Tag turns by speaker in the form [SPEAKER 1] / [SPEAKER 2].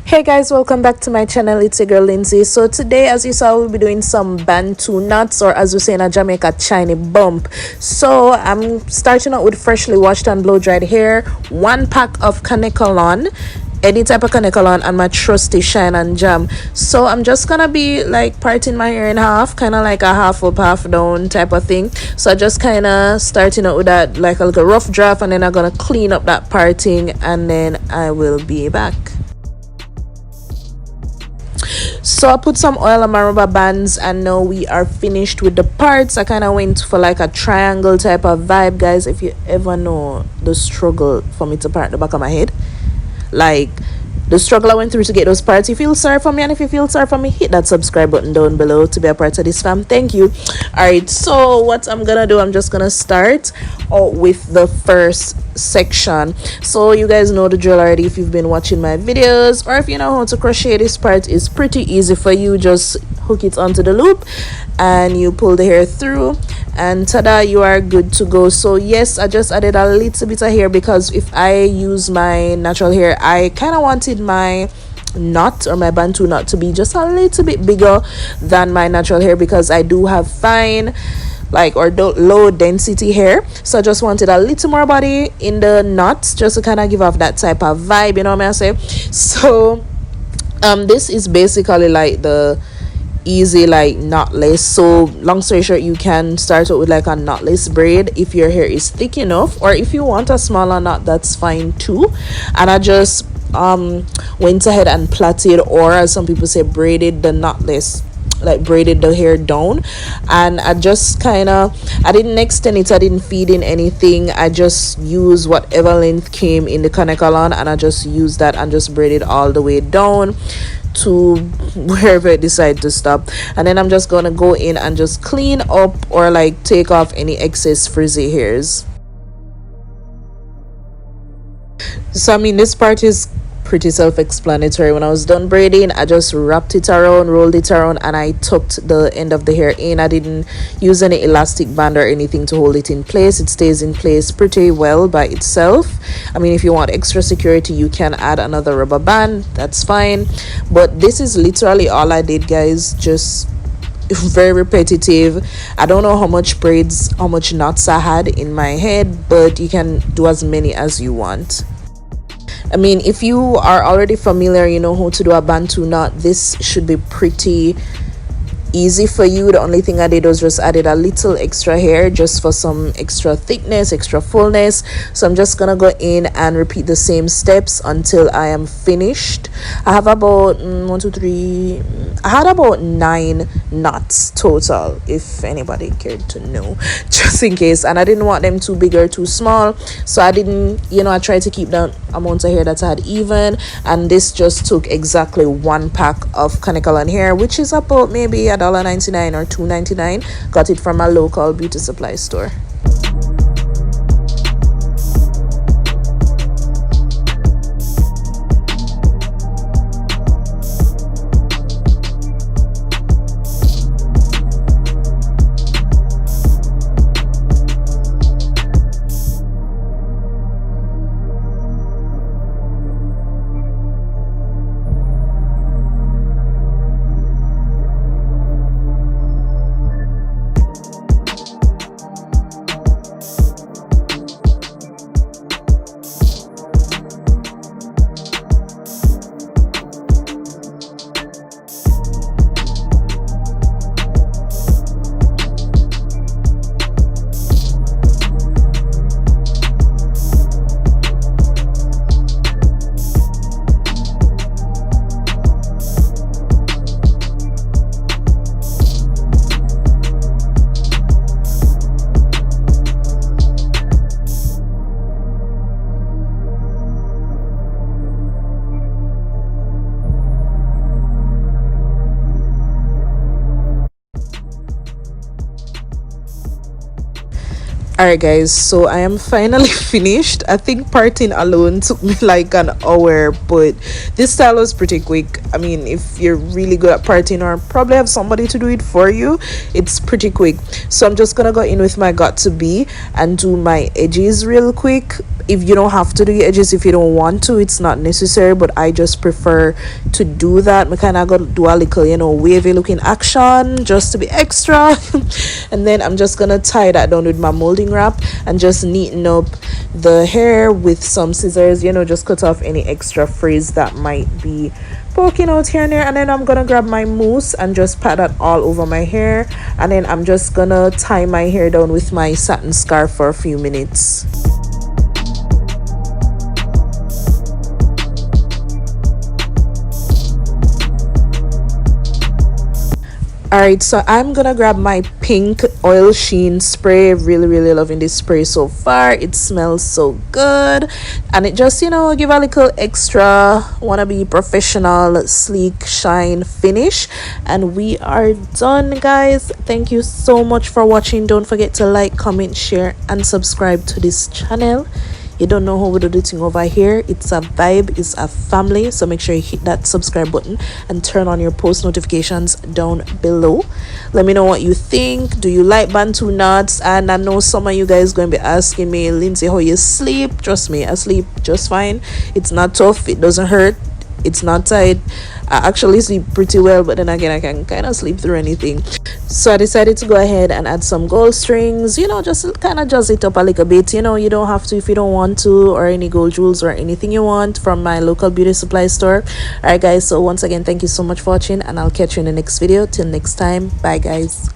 [SPEAKER 1] Hey guys, welcome back to my channel. It's your girl Lindsey. So today, as you saw, we'll be doing some Bantu knots, or as we say in Jamaica, shiny bump. So I'm starting out with freshly washed and blow dried hair, 1 pack of Kanekalon, any type of Kanekalon, and my trusty Shine and Jam. So I'm just gonna be like parting my hair in half, kind of like a half up half down type of thing. So I just kind of starting out with that like a little rough draft, and then I'm gonna clean up that parting, and then I will be back. So I put some oil on my rubber bands, and now we are finished with the parts. I kind of went for like a triangle type of vibe, guys. If you ever know the struggle for me to part the back of my head, like the struggle I went through to get those parts, you feel sorry for me, and if you feel sorry for me, hit that subscribe button down below to be a part of this fam. Thank you. All right, so what I'm gonna do, I'm just gonna start out with the first section. So you guys know the drill already if you've been watching my videos, or if you know how to crochet. This part is pretty easy for you. Just hook it onto the loop and you pull the hair through, and tada, you are good to go. So yes, I just added a little bit of hair because if I use my natural hair, I kind of wanted my knot or my Bantu knot to be just a little bit bigger than my natural hair, because I do have fine low density hair. So I just wanted a little more body in the knots, just to kind of give off that type of vibe, you know what I say. So this is basically like the easy like knotless. So long story short, you can start out with like a knotless braid if your hair is thick enough, or if you want a smaller knot, that's fine too. And I just went ahead and plaited, or as some people say, braided the knotless, like braided the hair down. And I just I didn't extend it, I didn't feed in anything. I just used whatever length came in the Kanekalon, and I just used that and just braided all the way down to wherever I decide to stop. And then I'm just gonna go in and just clean up or like take off any excess frizzy hairs. So I mean, this part is pretty self-explanatory. When I was done braiding, I just wrapped it around, rolled it around, and I tucked the end of the hair in. I didn't use any elastic band or anything to hold it in place. It stays in place pretty well by itself. I mean, if you want extra security, you can add another rubber band, that's fine. But this is literally all I did, guys. Just very repetitive. I don't know how much braids, how much knots I had in my head, but you can do as many as you want. I mean, if you are already familiar, you know how to do a Bantu knot, this should be pretty easy for you. The only thing I did was just added a little extra hair just for some extra thickness, extra fullness. So I'm just gonna go in and repeat the same steps until I am finished. I have about I had about 9 knots total, if anybody cared to know, just in case. And I didn't want them too big or too small, so I didn't, I tried to keep the amount of hair that I had even. And this just took exactly 1 pack of Kanekalon hair, which is about maybe $1.99 or $2.99. Got it from a local beauty supply store. Alright guys, so I am finally finished. I think parting alone took me like an hour, but this style was pretty quick. I mean, if you're really good at parting or probably have somebody to do it for you, it's pretty quick. So I'm just gonna go in with my got to be and do my edges real quick. If you don't have to do your edges, if you don't want to, it's not necessary, but I just prefer to do that. I kind of got to do a little, you know, wavy looking action just to be extra. And then I'm just gonna tie that down with my molding wrap and just neaten up the hair with some scissors, you know, just cut off any extra frizz that might be poking out here and there. And then I'm gonna grab my mousse and just pat that all over my hair, and then I'm just gonna tie my hair down with my satin scarf for a few minutes. Alright, so I'm gonna grab my pink oil sheen spray. Really loving this spray so far. It smells so good, and it just, you know, give a little extra wanna be professional, sleek shine finish. And we are done, guys. Thank you so much for watching. Don't forget to like, comment, share, and subscribe to this channel. You don't know how we do the thing over here. It's a vibe, it's a family. So make sure you hit that subscribe button and turn on your post notifications down below. Let me know what you think. Do you like Bantu knots? And I know some of you guys going to be asking me, Lindsay, how you sleep? Trust me, I sleep just fine. It's not tough, it doesn't hurt, it's not tight. I actually sleep pretty well, but then again, I can kind of sleep through anything. So I decided to go ahead and add some gold strings, you know, just kind of jazz it up a little bit. You know, you don't have to if you don't want to, or any gold jewels or anything you want from my local beauty supply store. All right guys, so once again, thank you so much for watching, and I'll catch you in the next video. Till next time, bye guys.